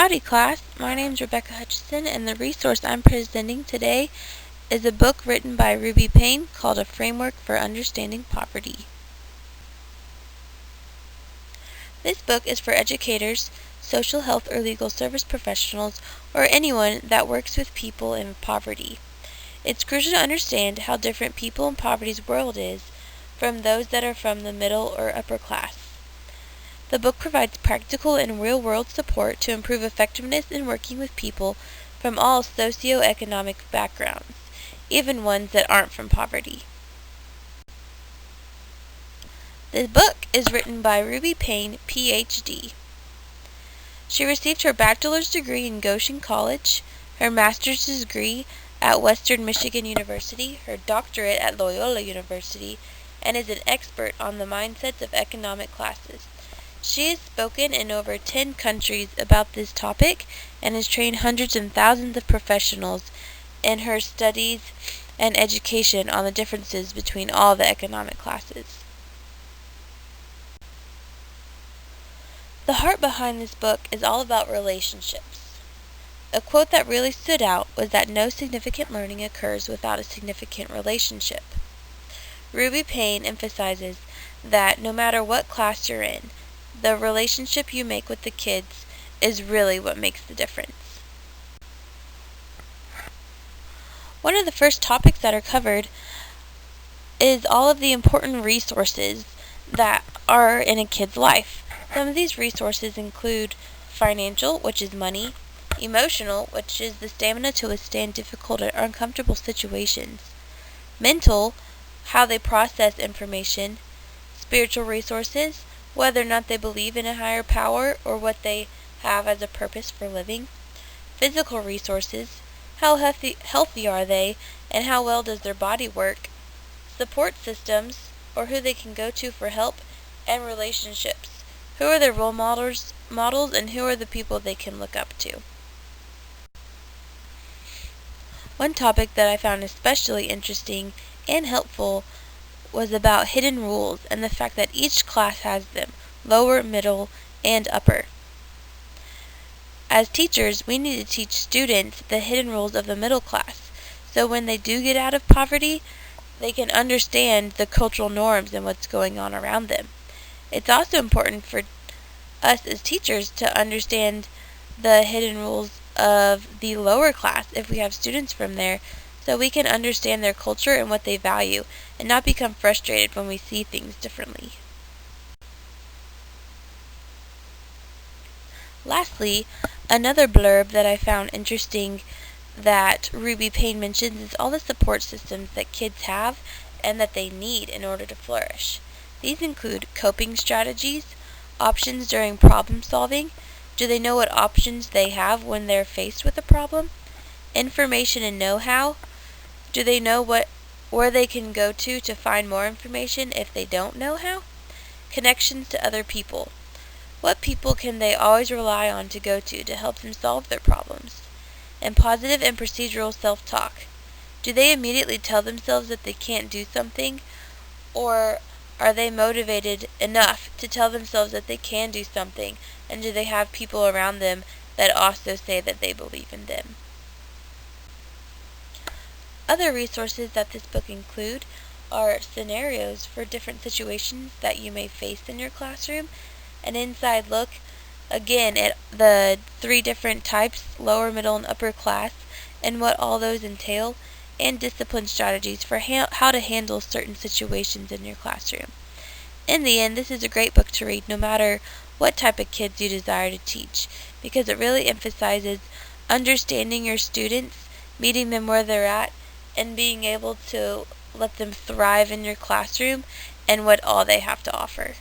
Howdy class, my name is Rebecca Hutchison, and the resource I'm presenting today is a book written by Ruby Payne called A Framework for Understanding Poverty. This book is for educators, social health or legal service professionals, or anyone that works with people in poverty. It's crucial to understand how different people in poverty's world is from those that are from the middle or upper class. The book provides practical and real-world support to improve effectiveness in working with people from all socioeconomic backgrounds, even ones that aren't from poverty. The book is written by Ruby Payne, Ph.D. She received her bachelor's degree in Goshen College, her master's degree at Western Michigan University, her doctorate at Loyola University, and is an expert on the mindsets of economic classes. She has spoken in over 10 countries about this topic and has trained hundreds and thousands of professionals in her studies and education on the differences between all the economic classes. The heart behind this book is all about relationships. A quote that really stood out was that no significant learning occurs without a significant relationship. Ruby Payne emphasizes that no matter what class you're in, the relationship you make with the kids is really what makes the difference. One of the first topics that are covered is all of the important resources that are in a kid's life. Some of these resources include financial, which is money, emotional, which is the stamina to withstand difficult or uncomfortable situations, mental, how they process information, spiritual resources, whether or not they believe in a higher power or what they have as a purpose for living, physical resources, how healthy are they and how well does their body work, support systems or who they can go to for help, and relationships, who are their role models and who are the people they can look up to. One topic that I found especially interesting and helpful was about hidden rules and the fact that each class has them, lower, middle, and upper. As teachers, we need to teach students the hidden rules of the middle class, so when they do get out of poverty, they can understand the cultural norms and what's going on around them. It's also important for us as teachers to understand the hidden rules of the lower class if we have students from there, so we can understand their culture and what they value and not become frustrated when we see things differently. Lastly, another blurb that I found interesting that Ruby Payne mentions is all the support systems that kids have and that they need in order to flourish. These include coping strategies, options during problem solving, do they know what options they have when they're faced with a problem, information and know-how, do they know where they can go to find more information if they don't know how, connections to other people, what people can they always rely on to go to help them solve their problems, and positive and procedural self-talk. Do they immediately tell themselves that they can't do something, or are they motivated enough to tell themselves that they can do something, and do they have people around them that also say that they believe in them? Other resources that this book include are scenarios for different situations that you may face in your classroom, an inside look again at the 3 different types, lower, middle, and upper class, and what all those entail, and discipline strategies for how to handle certain situations in your classroom. In the end, this is a great book to read no matter what type of kids you desire to teach, because it really emphasizes understanding your students, meeting them where they're at, and being able to let them thrive in your classroom and what all they have to offer.